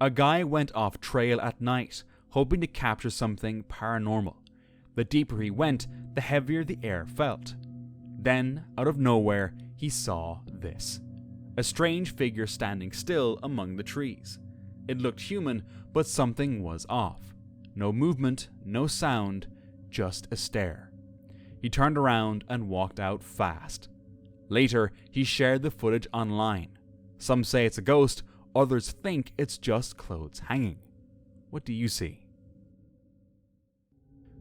A guy went off trail at night, hoping to capture something paranormal. The deeper he went, the heavier the air felt. Then, out of nowhere, he saw this. A strange figure standing still among the trees. It looked human, but something was off. No movement, no sound, just a stare. He turned around and walked out fast. Later, he shared the footage online. Some say it's a ghost, others think it's just clothes hanging. What do you see?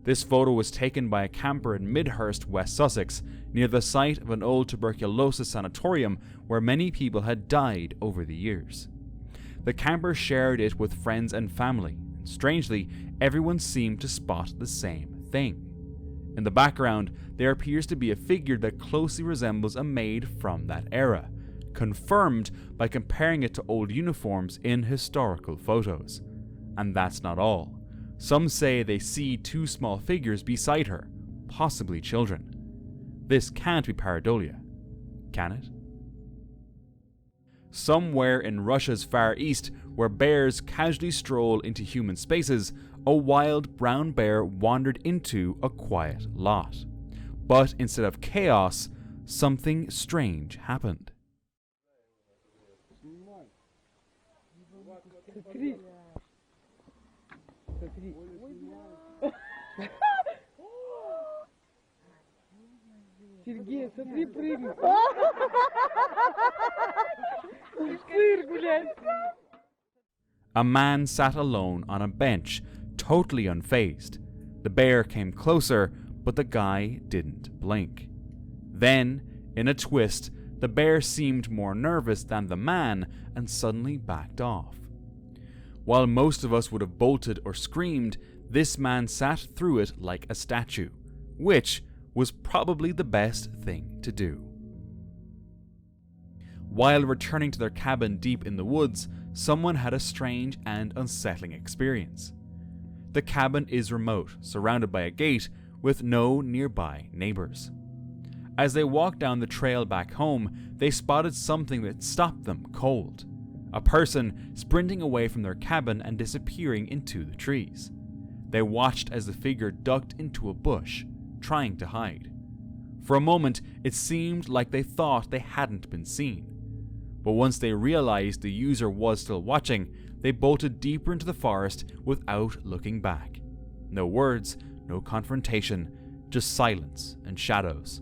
This photo was taken by a camper in Midhurst, West Sussex, near the site of an old tuberculosis sanatorium where many people had died over the years. The camper shared it with friends and family, and strangely, everyone seemed to spot the same thing. In the background, there appears to be a figure that closely resembles a maid from that era, confirmed by comparing it to old uniforms in historical photos. And that's not all. Some say they see two small figures beside her, possibly children. This can't be pareidolia, can it? Somewhere in Russia's Far East, where bears casually stroll into human spaces, a wild brown bear wandered into a quiet lot. But instead of chaos, something strange happened. Сергей, смотри, прыгай. Сыр гулять. A man sat alone on a bench, totally unfazed. The bear came closer, but the guy didn't blink. Then, in a twist, the bear seemed more nervous than the man and suddenly backed off. While most of us would have bolted or screamed, this man sat through it like a statue, which was probably the best thing to do. While returning to their cabin deep in the woods, someone had a strange and unsettling experience. The cabin is remote, surrounded by a gate, with no nearby neighbors. As they walked down the trail back home, they spotted something that stopped them cold. A person sprinting away from their cabin and disappearing into the trees. They watched as the figure ducked into a bush, trying to hide. For a moment, it seemed like they thought they hadn't been seen. But once they realized the user was still watching, they bolted deeper into the forest without looking back. No words, no confrontation, just silence and shadows.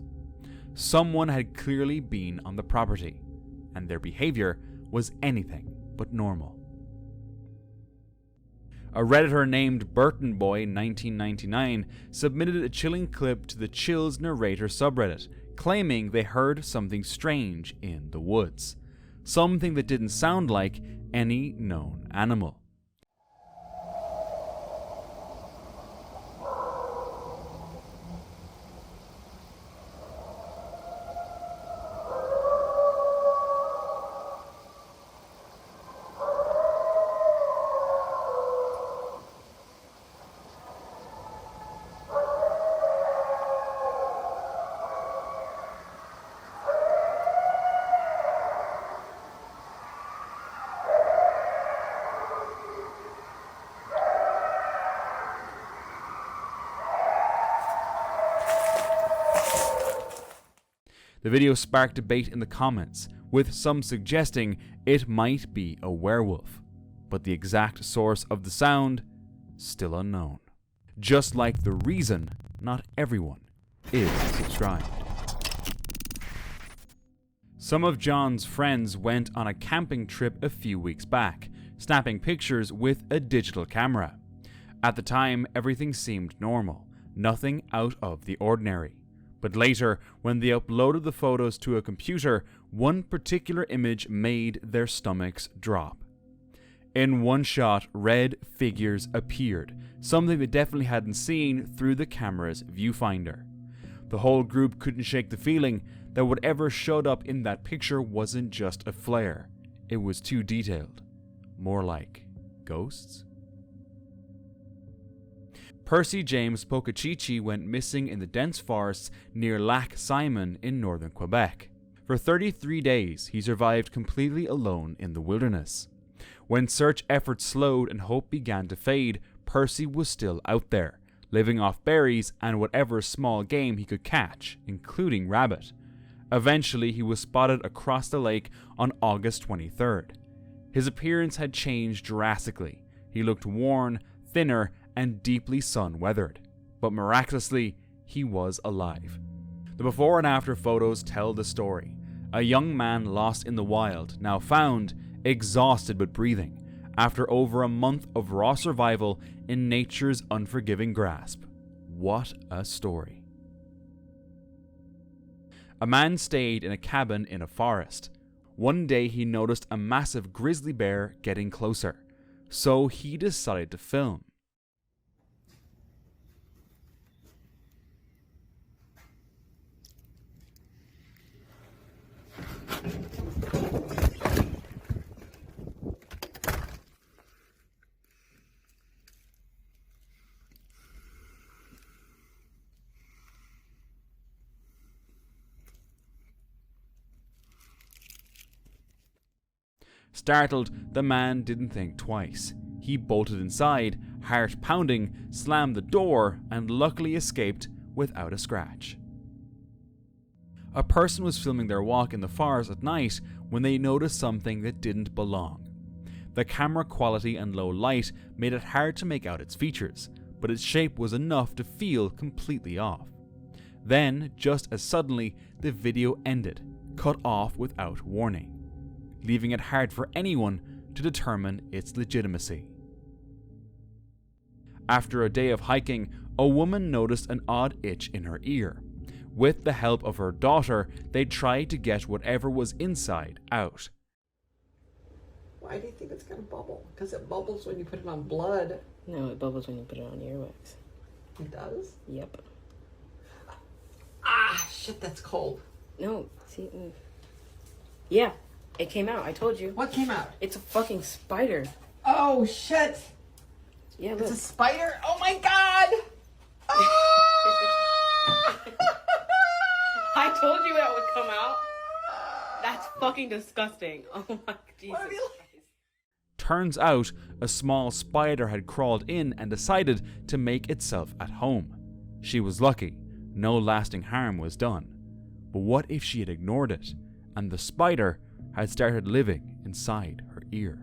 Someone had clearly been on the property, and their behavior was anything but normal. A Redditor named BurtonBoy1999 submitted a chilling clip to the Chills Narrator subreddit, claiming they heard something strange in the woods. Something that didn't sound like any known animal. The video sparked debate in the comments, with some suggesting it might be a werewolf, but the exact source of the sound, still unknown. Just like the reason not everyone is subscribed. Some of John's friends went on a camping trip a few weeks back, snapping pictures with a digital camera. At the time, everything seemed normal, nothing out of the ordinary. But later, when they uploaded the photos to a computer, one particular image made their stomachs drop. In one shot, red figures appeared, something they definitely hadn't seen through the camera's viewfinder. The whole group couldn't shake the feeling that whatever showed up in that picture wasn't just a flare. It was too detailed. More like ghosts? Percy James Pocachichi went missing in the dense forests near Lac Simon in northern Quebec. For 33 days, he survived completely alone in the wilderness. When search efforts slowed and hope began to fade, Percy was still out there, living off berries and whatever small game he could catch, including rabbit. Eventually, he was spotted across the lake on August 23rd. His appearance had changed drastically. He looked worn, thinner, and deeply sun-weathered. But miraculously, he was alive. The before and after photos tell the story. A young man lost in the wild, now found, exhausted but breathing, after over a month of raw survival in nature's unforgiving grasp. What a story. A man stayed in a cabin in a forest. One day he noticed a massive grizzly bear getting closer, so he decided to film. Startled, the man didn't think twice. He bolted inside, heart pounding, slammed the door, and luckily escaped without a scratch. A person was filming their walk in the forest at night when they noticed something that didn't belong. The camera quality and low light made it hard to make out its features, but its shape was enough to feel completely off. Then, just as suddenly, the video ended, cut off without warning, leaving it hard for anyone to determine its legitimacy. After a day of hiking, a woman noticed an odd itch in her ear. With the help of her daughter, they tried to get whatever was inside out. Why do you think it's going to bubble? Because it bubbles when you put it on blood. No, it bubbles when you put it on earwax. It does? Yep. Ah, shit, that's cold. No, see? Yeah, it came out. I told you. What came out? It's a fucking spider. Oh, shit. Yeah, look. It's a spider? Oh, my God. Ah! I told you that would come out. That's fucking disgusting. Oh my Jesus Christ. Turns out, a small spider had crawled in and decided to make itself at home. She was lucky. No lasting harm was done. But what if she had ignored it, and the spider had started living inside her ear?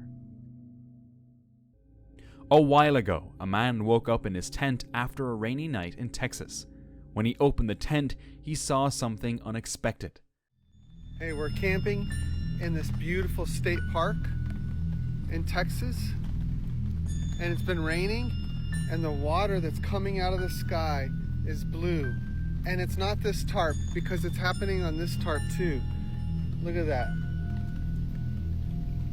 A while ago, a man woke up in his tent after a rainy night in Texas. When he opened the tent, he saw something unexpected. Hey, we're camping in this beautiful state park in Texas, and it's been raining, and the water that's coming out of the sky is blue. And it's not this tarp, because it's happening on this tarp too. Look at that.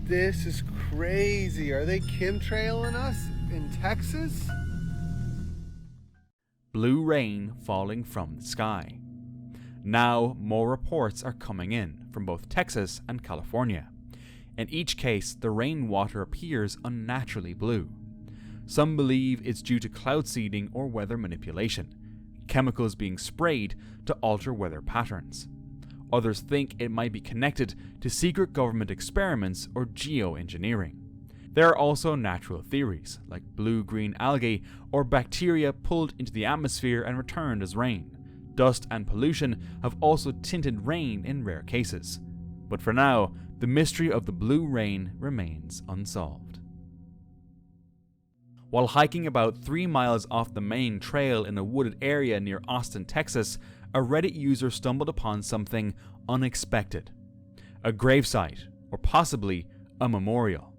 This is crazy. Are they chemtrailing us in Texas? Blue rain falling from the sky. Now, more reports are coming in from both Texas and California. In each case, the rainwater appears unnaturally blue. Some believe it's due to cloud seeding or weather manipulation, chemicals being sprayed to alter weather patterns. Others think it might be connected to secret government experiments or geoengineering. There are also natural theories, like blue-green algae or bacteria pulled into the atmosphere and returned as rain. Dust and pollution have also tinted rain in rare cases. But for now, the mystery of the blue rain remains unsolved. While hiking about 3 miles off the main trail in a wooded area near Austin, Texas, a Reddit user stumbled upon something unexpected. A gravesite, or possibly a memorial.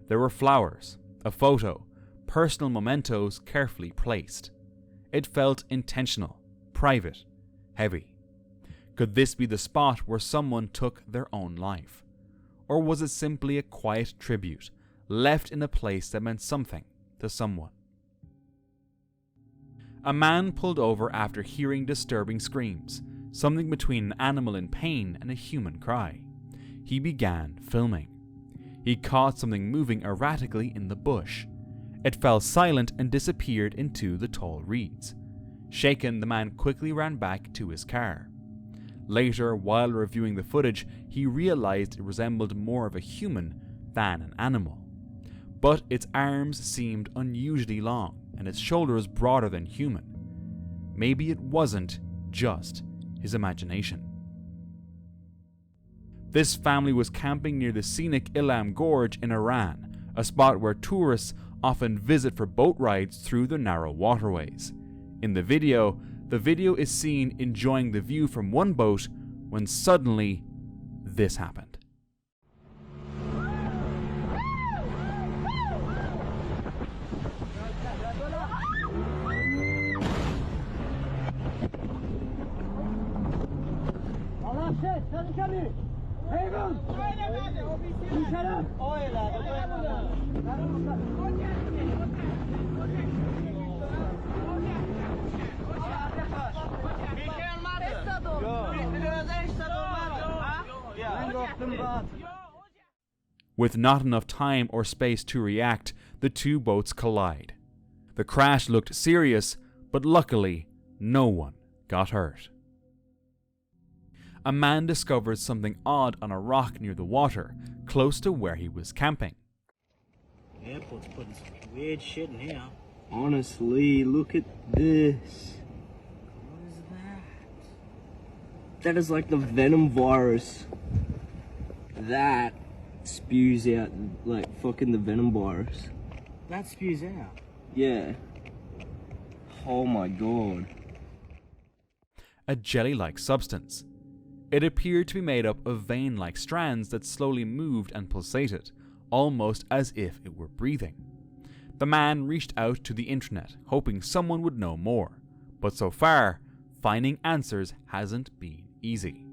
There were flowers, a photo, personal mementos carefully placed. It felt intentional, private, heavy. Could this be the spot where someone took their own life? Or was it simply a quiet tribute, left in a place that meant something to someone? A man pulled over after hearing disturbing screams, something between an animal in pain and a human cry. He began filming. He caught something moving erratically in the bush. It fell silent and disappeared into the tall reeds. Shaken, the man quickly ran back to his car. Later, while reviewing the footage, he realized it resembled more of a human than an animal. but its arms seemed unusually long and its shoulders broader than human. Maybe it wasn't just his imagination. This family was camping near the scenic Ilam Gorge in Iran, a spot where tourists often visit for boat rides through the narrow waterways. In the video is seen enjoying the view from one boat when suddenly this happened. With not enough time or space to react, the two boats collide. The crash looked serious, but luckily, no one got hurt. A man discovers something odd on a rock near the water, close to where he was camping. The airport's putting some weird shit in here. Honestly, look at this. What is that? That is like the venom virus. That spews out like fucking the venom virus. That spews out? Yeah. Oh my god. A jelly-like substance. It appeared to be made up of vein-like strands that slowly moved and pulsated, almost as if it were breathing. The man reached out to the internet, hoping someone would know more, but so far, finding answers hasn't been easy.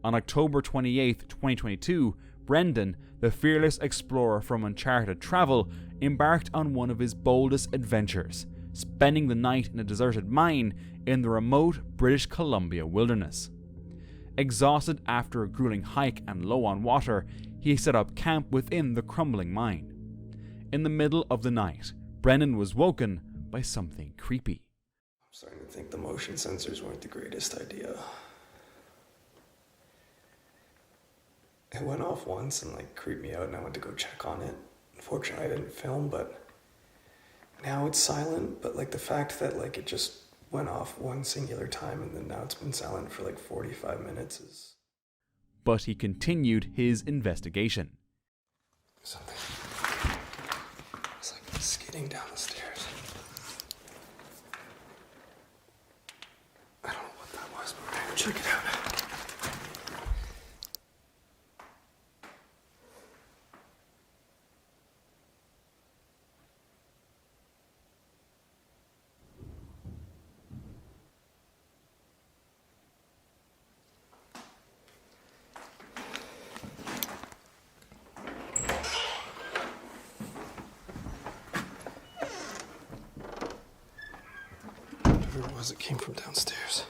On October 28, 2022, Brendan, the fearless explorer from Uncharted Travel, embarked on one of his boldest adventures, spending the night in a deserted mine in the remote British Columbia wilderness. Exhausted after a grueling hike and low on water, he set up camp within the crumbling mine. In the middle of the night, Brendan was woken by something creepy. I'm starting to think the motion sensors weren't the greatest idea. It went off once and creeped me out, and I went to go check on it. Unfortunately, I didn't film, but now it's silent. But the fact that it just went off one singular time and then now it's been silent for 45 minutes is... But he continued his investigation. Something. It's skidding down the stairs. I don't know what that was, but we're gonna check it out. Whatever it was, it came from downstairs.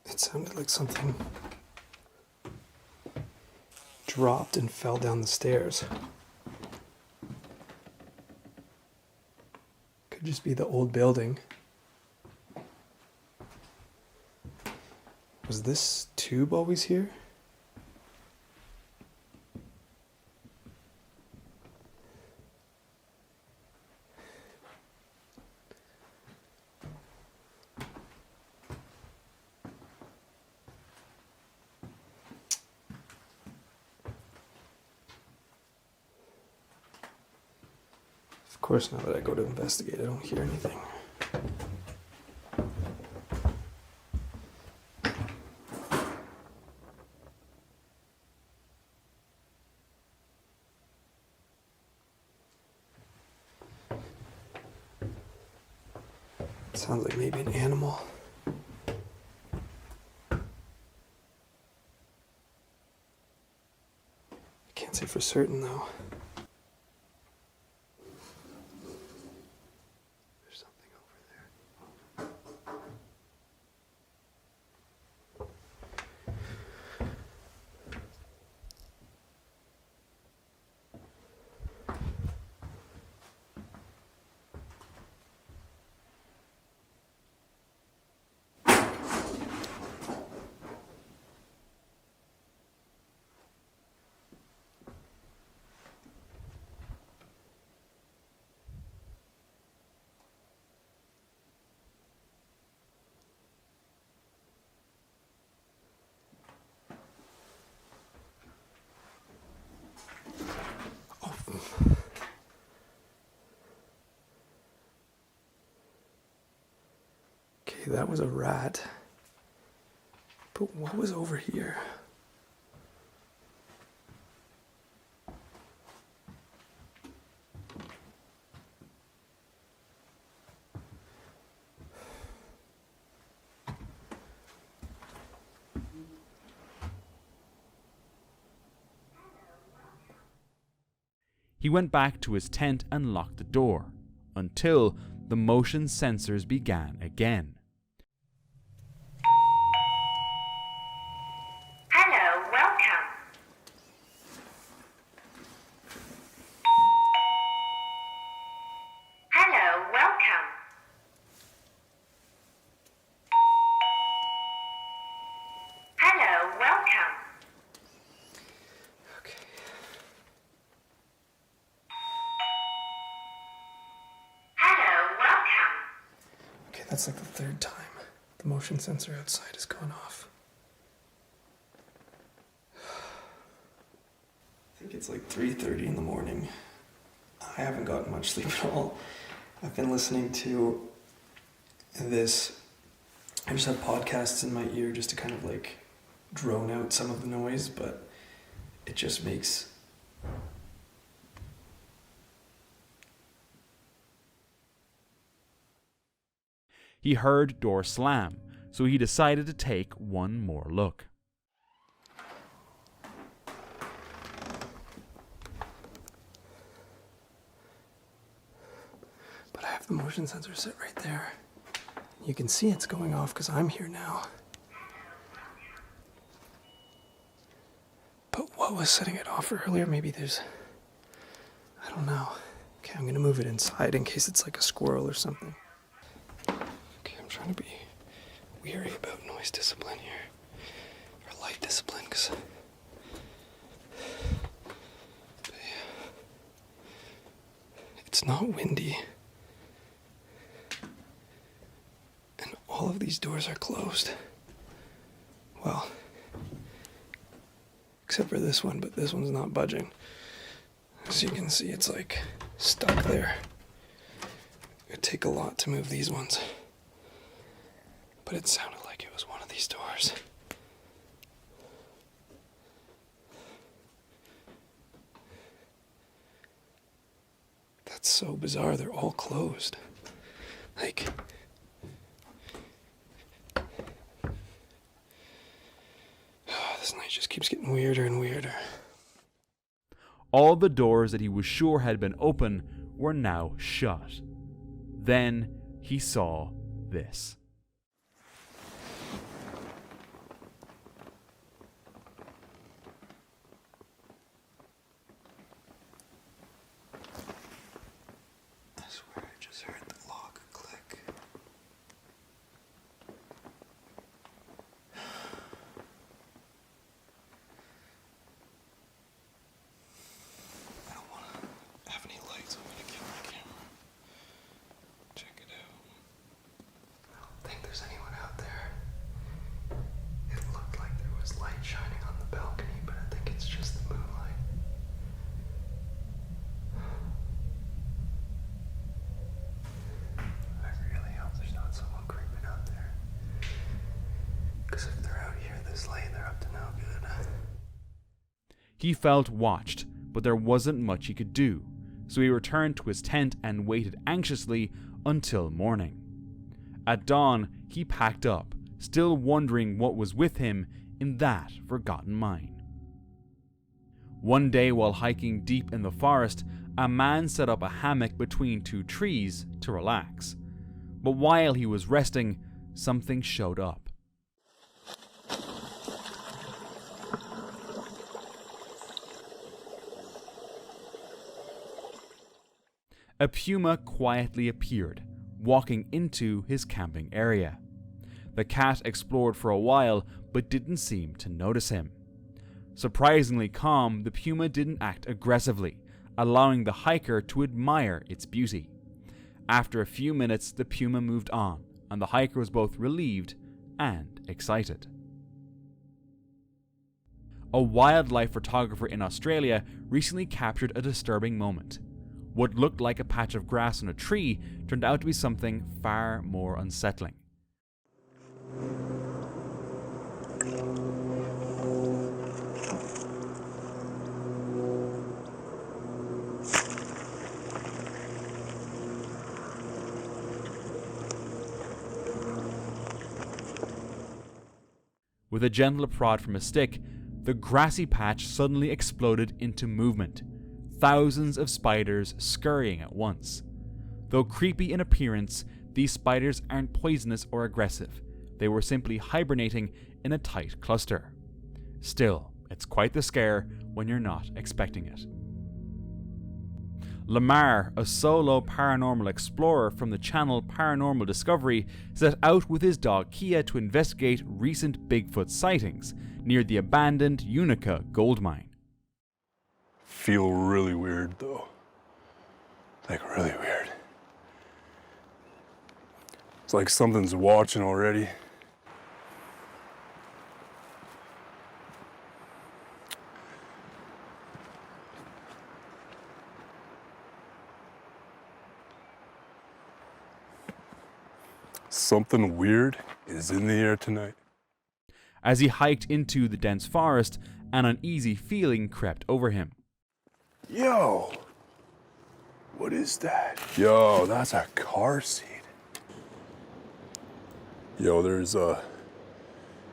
It sounded like something dropped and fell down the stairs. Could just be the old building. Was this tube always here? Of course, now that I go to investigate, I don't hear anything. It sounds like maybe an animal. I can't say for certain, though. Okay, that was a rat. But what was over here? He went back to his tent and locked the door, until the motion sensors began again. Hello, welcome. Hello, welcome. Hello, welcome. Okay. Hello, welcome. Okay, that's like the third time. The motion sensor outside has gone off. I think it's like 3:30 in the morning. I haven't gotten much sleep at all. I've been listening to this. I just have podcasts in my ear just to kind of like drone out some of the noise, but it just makes... He heard door slam, so he decided to take one more look. But I have the motion sensor set right there. You can see it's going off because I'm here now. But what was setting it off earlier? Maybe there's... I don't know. Okay, I'm gonna move it inside in case it's like a squirrel or something. Okay, I'm trying to be weary about noise discipline here. Or light discipline, because... It's not windy. And all of these doors are closed. Well, except for this one, but this one's not budging. As you can see, it's like stuck there. It'd take a lot to move these ones. But it sounded like it was one of these doors. That's so bizarre, they're all closed. Like... This night just keeps getting weirder and weirder. All the doors that he was sure had been open were now shut. Then he saw this. I swear I just heard the lock click. I don't want to have any lights. I'm going to kill my camera. Check it out. I don't think there's anyone out there. It looked like there was light shining on the balcony, but I think it's just the moonlight. I really hope there's not someone creeping out there. Because if they're out here this late, they're up to no good. He felt watched, but there wasn't much he could do, so he returned to his tent and waited anxiously until morning. At dawn, he packed up, still wondering what was with him in that forgotten mine. One day while hiking deep in the forest, a man set up a hammock between two trees to relax. But while he was resting, something showed up. A puma quietly appeared, walking into his camping area. The cat explored for a while, but didn't seem to notice him. Surprisingly calm, the puma didn't act aggressively, allowing the hiker to admire its beauty. After a few minutes, the puma moved on, and the hiker was both relieved and excited. A wildlife photographer in Australia recently captured a disturbing moment. What looked like a patch of grass on a tree turned out to be something far more unsettling. With a gentle prod from a stick, the grassy patch suddenly exploded into movement, thousands of spiders scurrying at once. Though creepy in appearance, these spiders aren't poisonous or aggressive. They were simply hibernating in a tight cluster. Still, it's quite the scare when you're not expecting it. Lamar, a solo paranormal explorer from the channel Paranormal Discovery, set out with his dog Kia to investigate recent Bigfoot sightings near the abandoned Unica gold mine. Feel really weird though. Like really weird. It's like something's watching already. Something weird is in the air tonight. As he hiked into the dense forest, an uneasy feeling crept over him. Yo! What is that? Yo, that's a car seat. Yo, there's a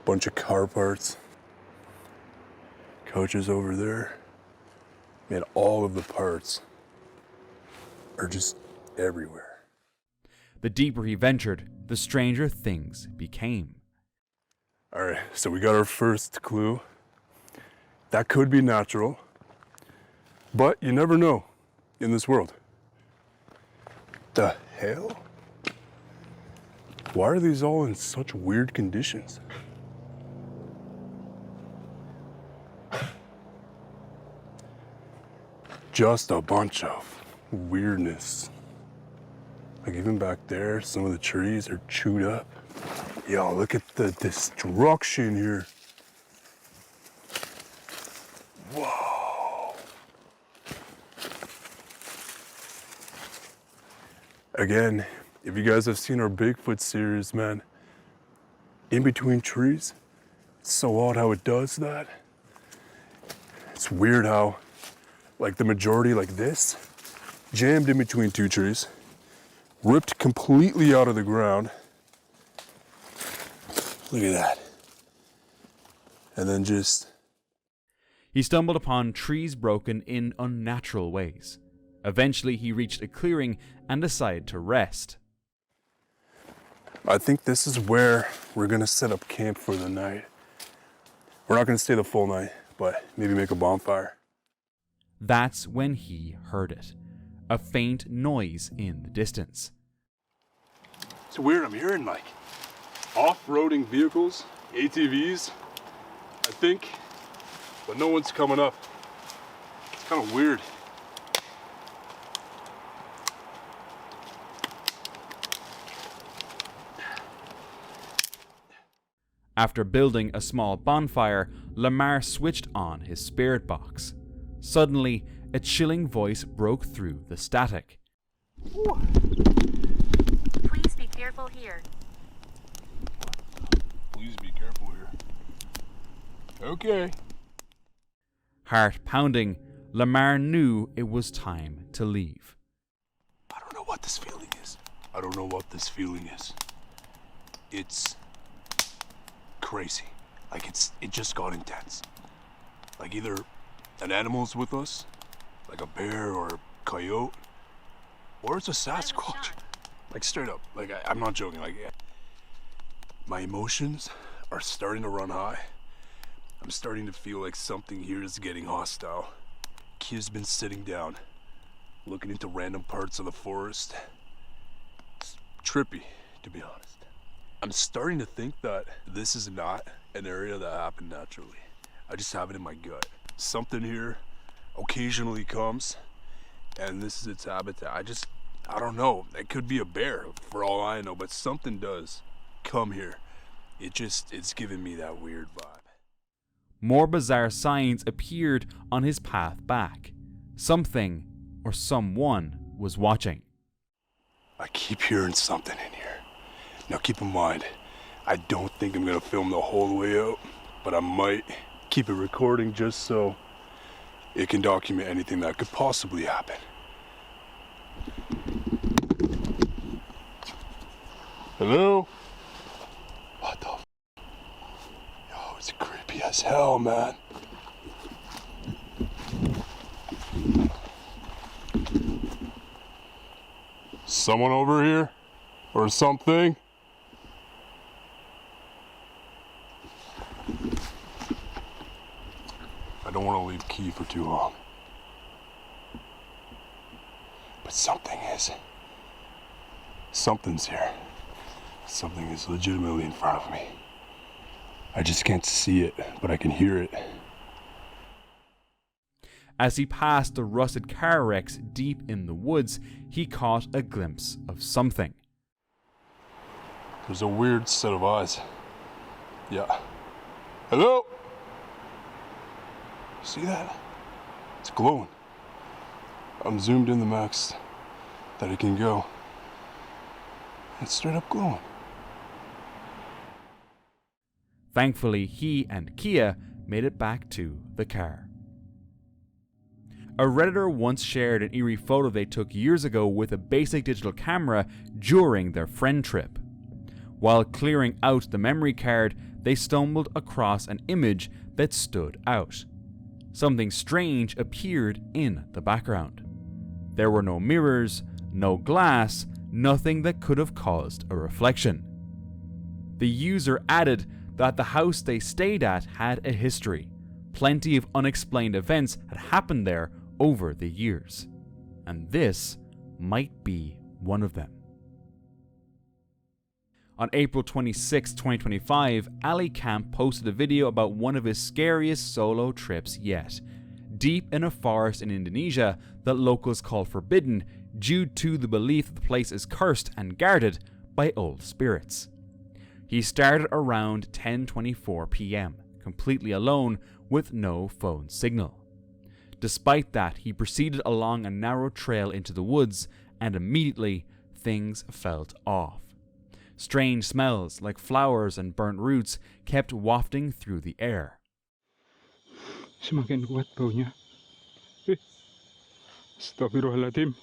bunch of car parts. Couches over there. Man, all of the parts are just everywhere. The deeper he ventured, the stranger things became. Alright, so we got our first clue. That could be natural, but you never know in this world. The hell? Why are these all in such weird conditions? Just a bunch of weirdness. Like even back there, some of the trees are chewed up. Yo, look at the destruction here. Whoa. Again, if you guys have seen our Bigfoot series, man, in between trees, it's so odd how it does that. It's weird how, like the majority like this, jammed in between two trees, ripped completely out of the ground. Look at that. And then just... He stumbled upon trees broken in unnatural ways. Eventually, he reached a clearing and decided to rest. I think this is where we're gonna set up camp for the night. We're not gonna stay the full night, but maybe make a bonfire. That's when he heard it. A faint noise in the distance. It's weird, I'm hearing like off-roading vehicles, ATVs, I think, but no one's coming up. It's kind of weird. After building a small bonfire, Lamar switched on his spirit box. Suddenly, a chilling voice broke through the static. Please be careful here. Please be careful here. Okay. Heart pounding, Lamar knew it was time to leave. I don't know what this feeling is. I don't know what this feeling is. It's crazy. Like it just got intense. Like either an animal's with us, like a bear or a coyote, or it's a Sasquatch. Like straight up. Like I'm not joking. Like my emotions are starting to run high. I'm starting to feel like something here is getting hostile. Kia's been sitting down, looking into random parts of the forest. It's trippy, to be honest. I'm starting to think that this is not an area that happened naturally. I just have it in my gut. Something here occasionally comes, and this is its habitat. I don't know. It could be a bear, for all I know, but something does come here. It's giving me that weird vibe. More bizarre signs appeared on his path back. Something or someone was watching. I keep hearing something in here. Now keep in mind, I don't think I'm gonna film the whole way out, but I might keep it recording just so it can document anything that could possibly happen. Hello? What the f? Yo, it's creepy as hell, man. Someone over here? Or something? I don't want to leave Key for too long. But something's here. Something is legitimately in front of me. I just can't see it, but I can hear it. As he passed the rusted car wrecks deep in the woods, he caught a glimpse of something. There's a weird set of eyes. Yeah. Hello? See that? It's glowing. I'm zoomed in the max that it can go. It's straight up glowing. Thankfully, he and Kia made it back to the car. A Redditor once shared an eerie photo they took years ago with a basic digital camera during their friend trip. While clearing out the memory card, they stumbled across an image that stood out. Something strange appeared in the background. There were no mirrors, no glass, nothing that could have caused a reflection. The user added that the house they stayed at had a history. Plenty of unexplained events had happened there over the years, and this might be one of them. On April 26, 2025, Ali Camp posted a video about one of his scariest solo trips yet, deep in a forest in Indonesia that locals call forbidden due to the belief that the place is cursed and guarded by old spirits. He started around 10:24 p.m., completely alone with no phone signal. Despite that, he proceeded along a narrow trail into the woods, and immediately things felt off. Strange smells like flowers and burnt roots kept wafting through the air. Semakin kuat baunya. Astagfirullahaladzim.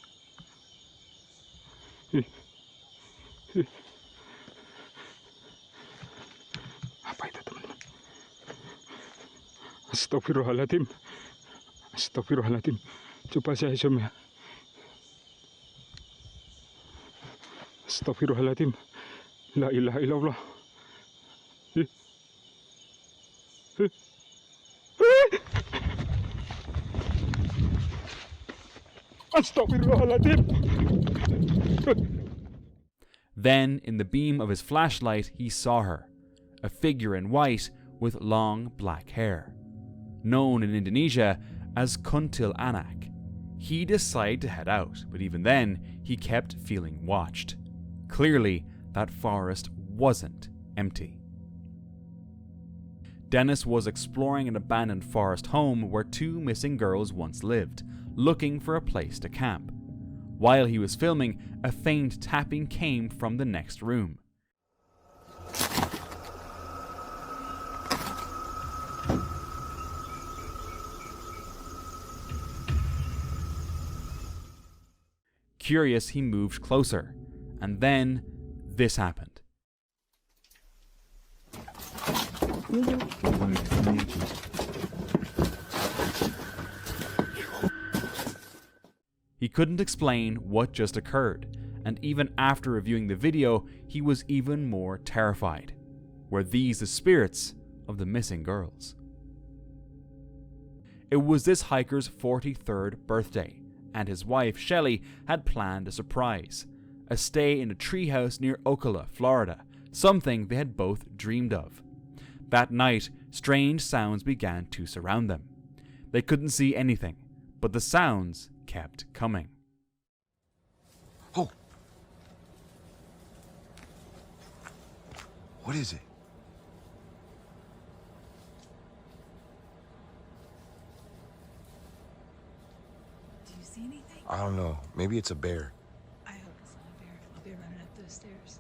Apa itu, teman-teman? Astagfirullahaladzim. Astagfirullahaladzim. Coba saya zoom ya. Astagfirullahaladzim. La ilaha illallah. Astagfirullahaladzim. Then, in the beam of his flashlight, he saw her, a figure in white with long black hair. Known in Indonesia as Kuntil Anak. He decided to head out, but even then, he kept feeling watched. Clearly, that forest wasn't empty. Dennis was exploring an abandoned forest home where two missing girls once lived, looking for a place to camp. While he was filming, a faint tapping came from the next room. Curious, he moved closer, and then this happened. He couldn't explain what just occurred, and even after reviewing the video, he was even more terrified. Were these the spirits of the missing girls? It was this hiker's 43rd birthday, and his wife, Shelley, had planned a surprise. A stay in a treehouse near Ocala, Florida, something they had both dreamed of. That night, strange sounds began to surround them. They couldn't see anything, but the sounds kept coming. Oh! What is it? Do you see anything? I don't know. Maybe it's a bear. I hope it's not a bear. I'll be running up those stairs.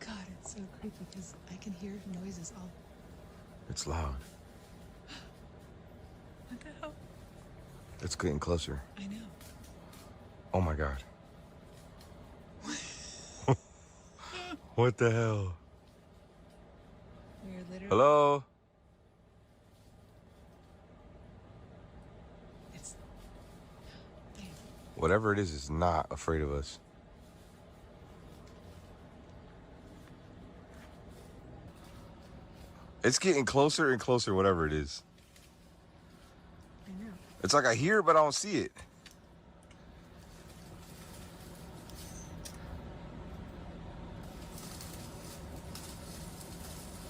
God, it's so creepy because I can hear noises all. It's loud. What the hell? It's getting closer. I know. Oh my God. What the hell? We're literally. Hello? It's. Whatever it is not afraid of us. It's getting closer and closer, whatever it is. I know. It's like I hear it, but I don't see it.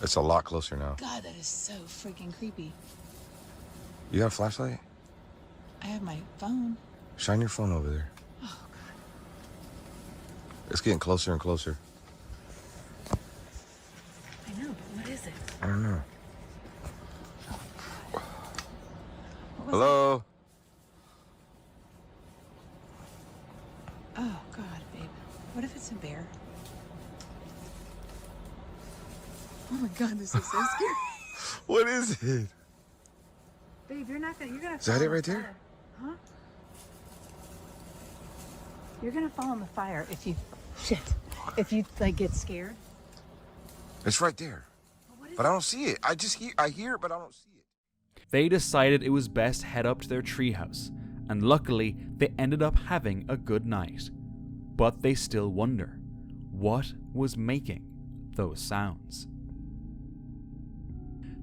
It's a lot closer now. God, that is so freaking creepy. You got a flashlight? I have my phone. Shine your phone over there. Oh, God. It's getting closer and closer. I know, but what is it? I don't know. Oh, God. What was Hello? that? Oh, God, babe. What if it's a bear? Oh, my God, this is so scary. What is it? Babe, you're gonna Is that it right there? Huh? You're gonna fall in the fire if you, if you, like, get scared. It's right there. But I don't see it. I hear it, but I don't see it. They decided it was best head up to their treehouse, and luckily they ended up having a good night. But they still wonder, what was making those sounds?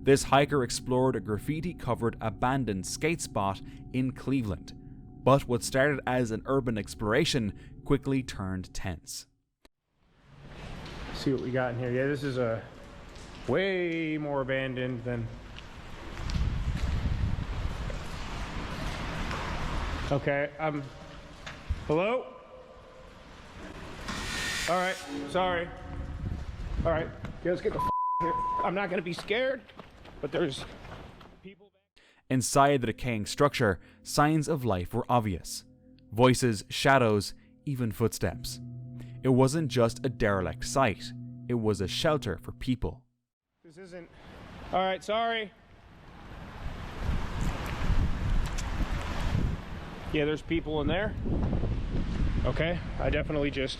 This hiker explored a graffiti-covered abandoned skate spot in Cleveland, but what started as an urban exploration quickly turned tense. See what we got in here. Yeah, this is a way more abandoned than. Okay, hello? All right, sorry. All right, yeah, let's get the here. I'm not gonna be scared, but there's people back. Inside the decaying structure, signs of life were obvious. Voices, shadows, even footsteps. It wasn't just a derelict site, it was a shelter for people. This isn't. All right, sorry. Yeah, there's people in there. Okay, I definitely just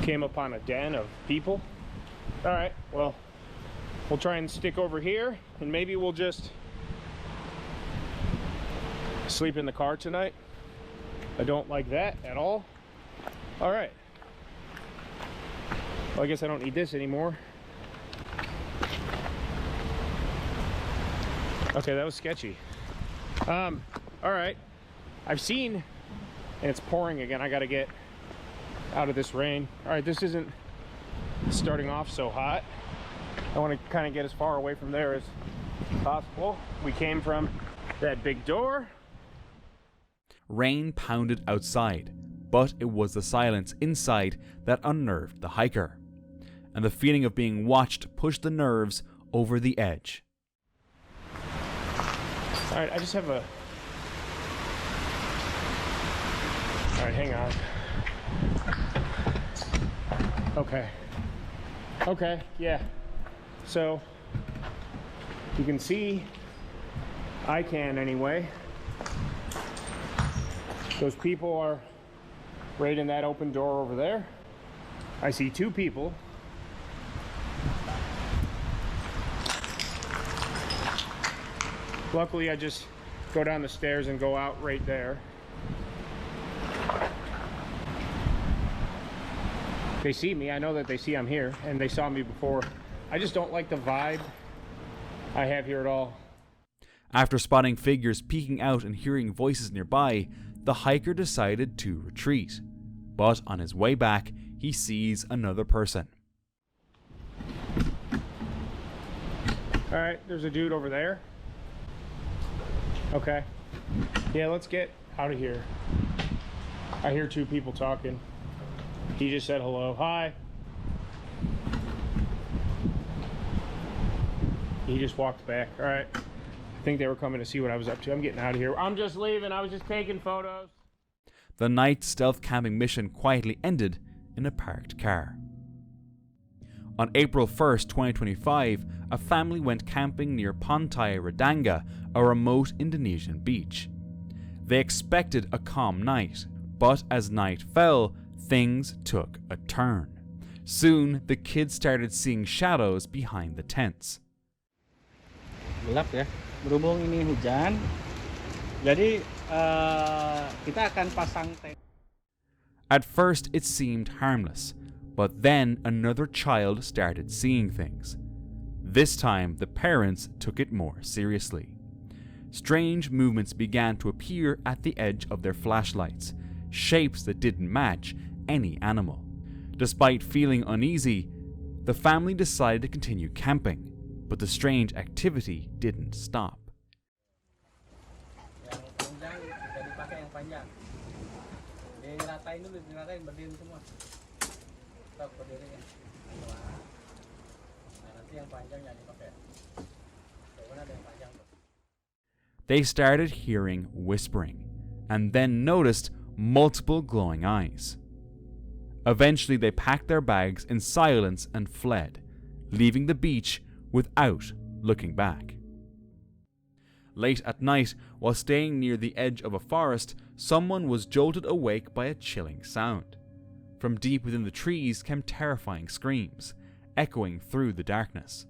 came upon a den of people. All right, well, we'll try and stick over here, and maybe we'll just sleep in the car tonight. I don't like that at all. All right. Well, I guess I don't need this anymore. Okay, that was sketchy. All right. I've seen, and it's pouring again. I gotta get out of this rain. All right, this isn't starting off so hot. I want to kind of get as far away from there as possible. We came from that big door. Rain pounded outside, but it was the silence inside that unnerved the hiker. And the feeling of being watched pushed the nerves over the edge. All right, I just have a... All right, hang on. Okay, yeah. So, you can see, I can anyway, those people are right in that open door over there. I see two people. Luckily, I just go down the stairs and go out right there. They see me. I know that they see I'm here, and they saw me before. I just don't like the vibe I have here at all. After spotting figures peeking out and hearing voices nearby, the hiker decided to retreat. But on his way back, he sees another person. All right, there's a dude over there. Okay. Yeah, let's get out of here. I hear two people talking. He just said hello. Hi. He just walked back. All right. I think they were coming to see what I was up to. I'm getting out of here. I'm just leaving. I was just taking photos. The night stealth camping mission quietly ended in a parked car. On April 1st, 2025, a family went camping near Pantai Redanga, a remote Indonesian beach. They expected a calm night, but as night fell, things took a turn. Soon, the kids started seeing shadows behind the tents. Gelap ya, berhubung ini hujan, jadi kita akan pasang tent. At first, it seemed harmless, but then another child started seeing things. This time, the parents took it more seriously. Strange movements began to appear at the edge of their flashlights, shapes that didn't match any animal. Despite feeling uneasy, the family decided to continue camping, but the strange activity didn't stop. They started hearing whispering, and then noticed multiple glowing eyes. Eventually, they packed their bags in silence and fled, leaving the beach without looking back. Late at night, while staying near the edge of a forest, someone was jolted awake by a chilling sound. From deep within the trees came terrifying screams, echoing through the darkness.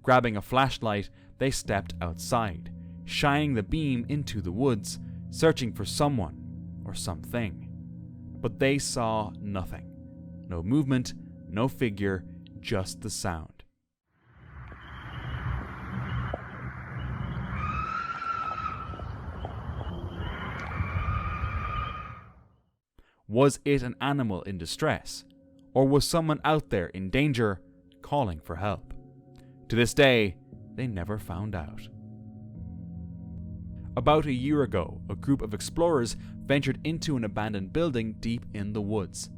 Grabbing a flashlight, they stepped outside, shining the beam into the woods, searching for someone or something. But they saw nothing. No movement, no figure, just the sound. Was it an animal in distress? Or was someone out there in danger, calling for help? To this day, they never found out. About a year ago, a group of explorers ventured into an abandoned building deep in the woods.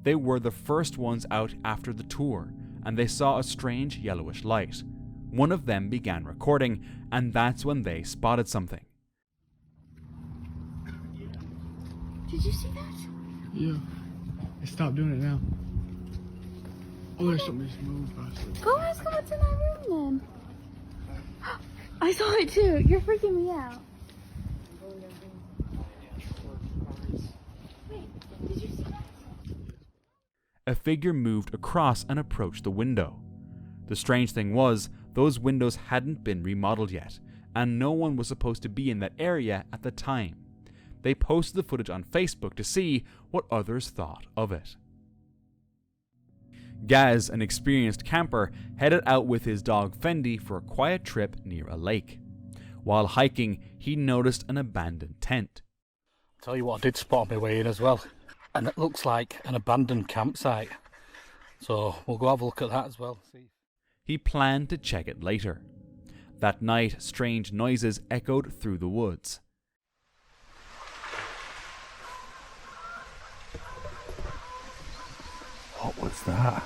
They were the first ones out after the tour, and they saw a strange yellowish light. One of them began recording, and that's when they spotted something. Did you see that? Yeah. I stopped doing it now. Oh, there's something just moved past it. Go ask them what's in that room then. I saw it too. You're freaking me out. Wait, did you see that? A figure moved across and approached the window. The strange thing was, those windows hadn't been remodeled yet, and no one was supposed to be in that area at the time. They posted the footage on Facebook to see what others thought of it. Gaz, an experienced camper, headed out with his dog Fendi for a quiet trip near a lake. While hiking, he noticed an abandoned tent. Tell you what, I did spot on my way in as well, and it looks like an abandoned campsite. So we'll go have a look at that as well. He planned to check it later. That night, strange noises echoed through the woods. What was that?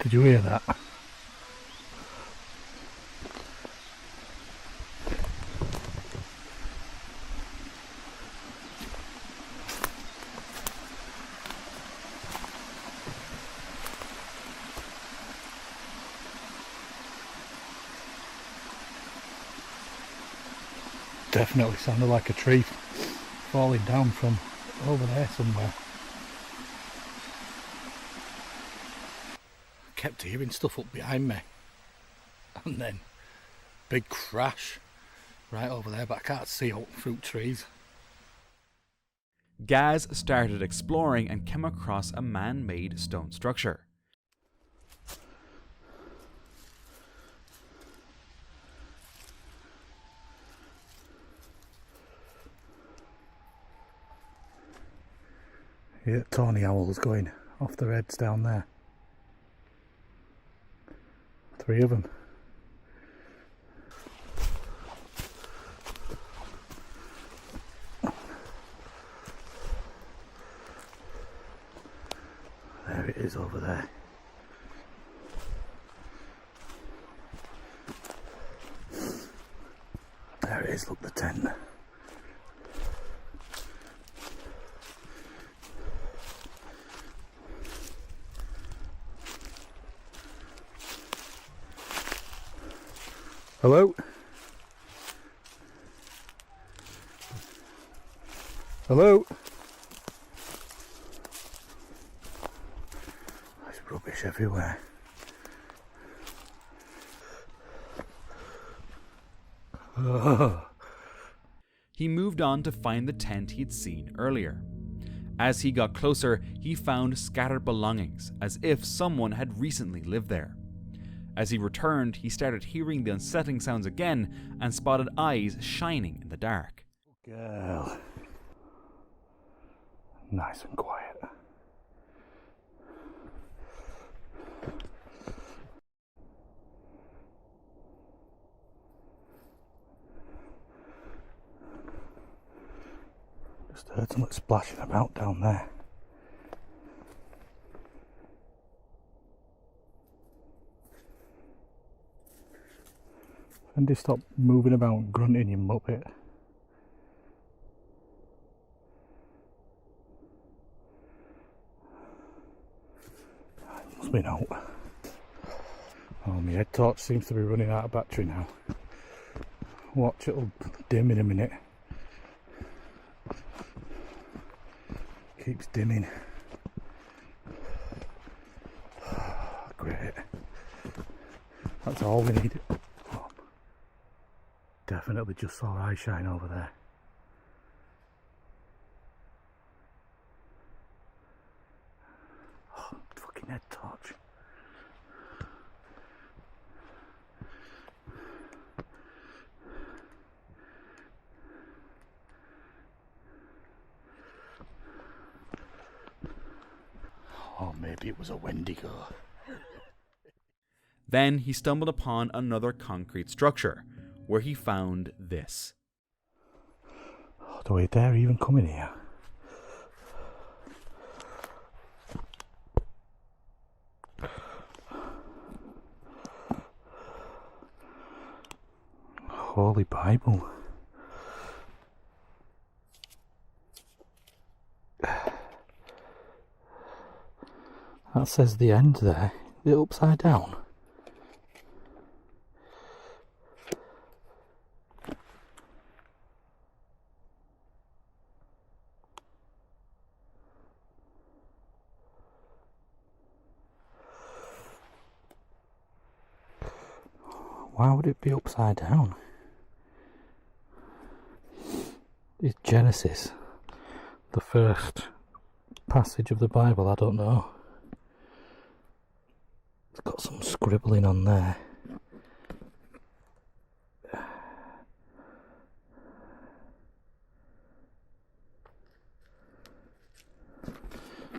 Did you hear that? Definitely sounded like a tree falling down from over there somewhere. I kept hearing stuff up behind me, and then big crash right over there, but I can't see out through trees. Gaz started exploring and came across a man-made stone structure. Yeah, tawny owls going off their heads down there. 3 of them. There it is over there. There it is, look, the tent. Hello? Hello? There's rubbish everywhere. Oh. He moved on to find the tent he'd seen earlier. As he got closer, he found scattered belongings, as if someone had recently lived there. As he returned, he started hearing the unsettling sounds again and spotted eyes shining in the dark. Girl. Nice and quiet. Just heard something splashing about down there. And they stop moving about and grunting, you muppet. Must be out. Oh, my head torch seems to be running out of battery now. Watch, it'll dim in a minute. Keeps dimming. Great. That's all we need. Oh, definitely just saw eye shine over there. Oh, fucking head torch. Oh, maybe it was a Wendigo. Then he stumbled upon another concrete structure, where he found this. Oh, do we dare even come in here? Holy Bible. That says the end there. Is it upside down? Why would it be upside down? Is Genesis the first passage of the Bible? I don't know. It's got some scribbling on there.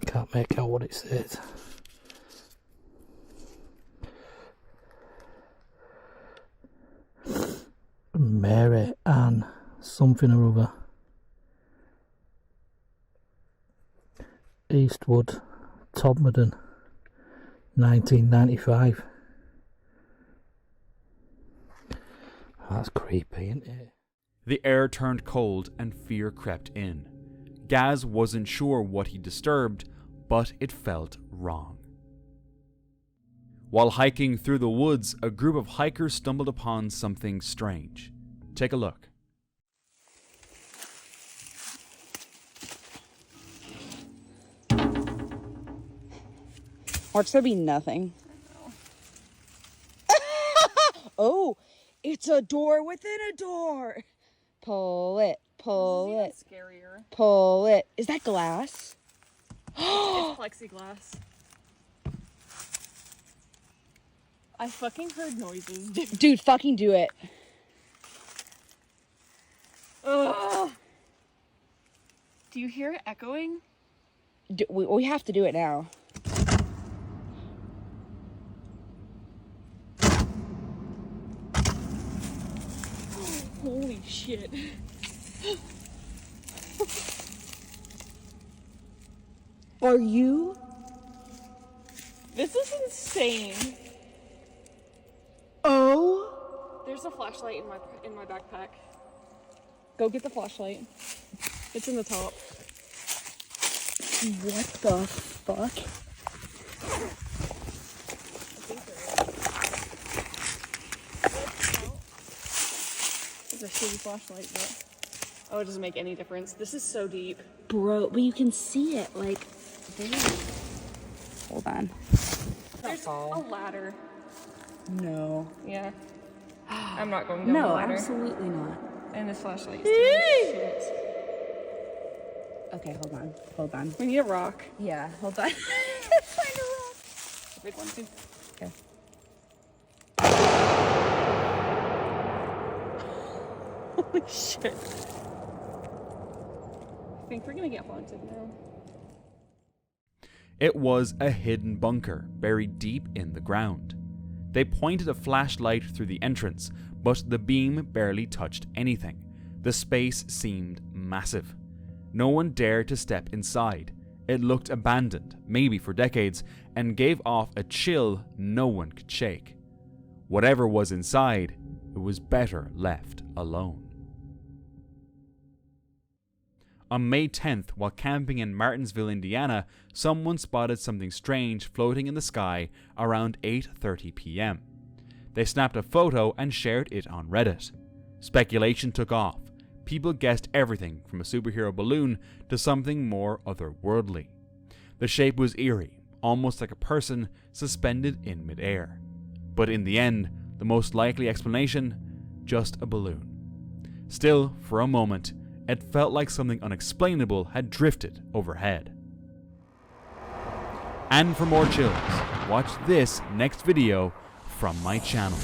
Can't make out what it says. Mary Ann something or other. Eastwood, Todmorden, 1995. That's creepy, isn't it? The air turned cold and fear crept in. Gaz wasn't sure what he disturbed, but it felt wrong. While hiking through the woods, a group of hikers stumbled upon something strange. Take a look. Watch there be nothing. Oh, it's a door within a door. Pull it, pull it. Scarier. Pull it. Is that glass? It's plexiglass. I fucking heard noises, dude. Dude, fucking do it. Ugh. Do you hear it echoing? We have to do it now. Holy shit. Are you? This is insane. Oh. There's a flashlight in my backpack. Go get the flashlight. It's in the top. What the fuck? It's a shitty flashlight, but oh, it doesn't make any difference. This is so deep. Bro, but you can see it, like, there. Hold on. There's a ladder. No. Yeah. I'm not going down the No, ladder. absolutely not. And this flashlight is doing shit. Okay, hold on. Hold on. We need a rock. Yeah, hold on. Find a rock. A big one, too. Okay. Holy shit. I think we're gonna get haunted now. It was a hidden bunker buried deep in the ground. They pointed a flashlight through the entrance, but the beam barely touched anything. The space seemed massive. No one dared to step inside. It looked abandoned, maybe for decades, and gave off a chill no one could shake. Whatever was inside, it was better left alone. On May 10th, while camping in Martinsville, Indiana, someone spotted something strange floating in the sky around 8:30 p.m. They snapped a photo and shared it on Reddit. Speculation took off. People guessed everything from a superhero balloon to something more otherworldly. The shape was eerie, almost like a person suspended in midair. But in the end, the most likely explanation, just a balloon. Still, for a moment, it felt like something unexplainable had drifted overhead. And for more chills, watch this next video from my channel.